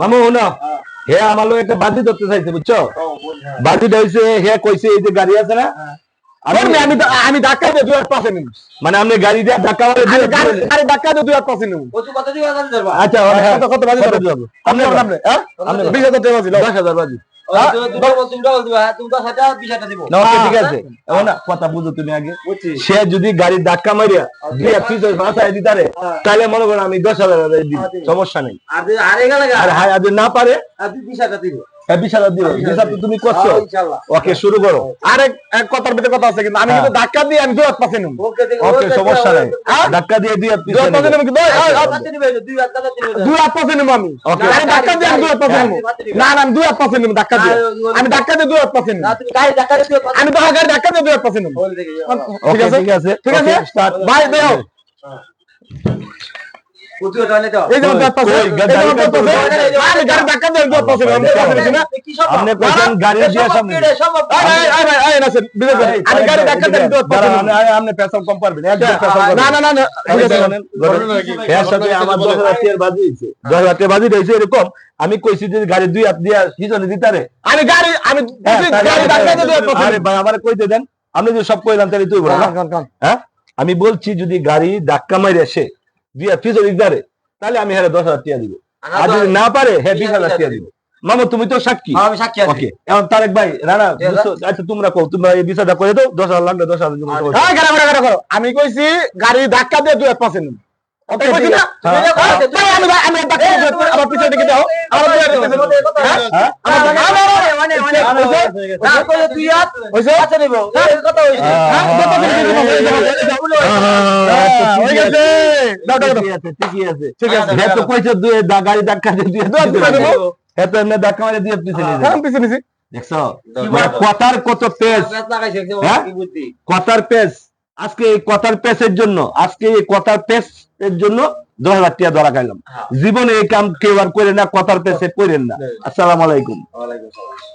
মামু না হে আমার লোক একটা বাজি ধরতে চাইছে বুঝছো বাজি ধরছে হে কইছে এই যে গাড়ি আছে না আমি ধাক্কা দিয়ে 2% নিব মানে আপনি গাড়ি দিয়ে ধাক্কা মারে দিয়ে গাড়ি ধাক্কা দিয়ে 2% নিব কত দিবা বাজি ধরবা আচ্ছা কত বাজি ধরবা আপনি হ্যাঁ আপনি 20000 টাকা বাজি 10000 বাজি ঠিক আছে কথা বুঝো তুমি আগে সে যদি গাড়ির ধাক্কা মারিয়া দিতারে তাহলে মনে করো আমি 10,000 দিব সমস্যা নেই আর না পারে 20,000 দিব 20,000 দিব হিসাব তুমি করছো ওকে শুরু করো আরেক এক কথার ভিতরে কথা আছে কিন্তু আমি কিন্তু ধাক্কা দিয়ে আমি 2% নেব ওকে সমস্যা নাই ধাক্কা দিয়ে 2% নেব 2% নেব আমি ওকে আরে ধাক্কা দিয়ে আমি 2% নেব না না আমি 2% নেব ধাক্কা দিয়ে আমি ধাক্কা দিয়ে 2% নেব তুমি গাড়ি ধাক্কা দিয়ে আমি তো গাড়ি ধাক্কা দিয়ে 2% নেব ঠিক আছে ঠিক আছে স্টার্ট বাই দেও আপনি কম পারবেন বাজি রয়েছে এরকম আমি কইছি যে গাড়ি 2 হাত দিয়া পিছনে দিতারে আমি গাড়ি আমি আমার কইতে দেন আপনি যে সব কইলাম তাহলে তুই বলো হ্যাঁ আমি বলছি যদি গাড়ি ধাক্কা মারি আসে দিয়া পিছনে দিতারে তাহলে আমি হ্যাঁ 10,000 টাকা দিব আর যদি না পারে হ্যাঁ 20,000 টাকা দিব মামু তুমি তো সাক্ষী আমি সাক্ষী আছি ওকে এখন তারেক ভাই রানা আচ্ছা তোমরা কও তোমরা এই বিষয়টা করে দাও 10,000 লাগবে 10,000 দিব হ্যাঁ গাড়া করো আমি কইছি গাড়ি ধাক্কা দিয়ে 2% নিব ওকে কইছি না আমি ধাক্কা দিয়ে আবার পিছনে দিকে দাও আমার হ্যাঁ মানে না কইলে 2 হাত হইছে আচ্ছা নিব এই কথা হইছে হ্যাঁ হয়ে গেছে দাও ঠিকই আছে ঠিক আছে হ্যাঁ তো কইছে গাড়ি ধাক্কা দিয়ে 2 দিব হ্যাঁ তো এমনি ধাক্কা মারে দিয়ে পিছনে হ্যাঁ পিছনে দেখছো কথার কত পেজ কথার পেজ আজকে এই কথার পেজের জন্য আজকে এই কথার পেজের জন্য 10,000 টাকা ধরা খাইলাম জীবনে এই কাম কেউ আর করে না কথার পেজে করেন না আসসালামু আলাইকুম ওয়া আলাইকুম আসসালাম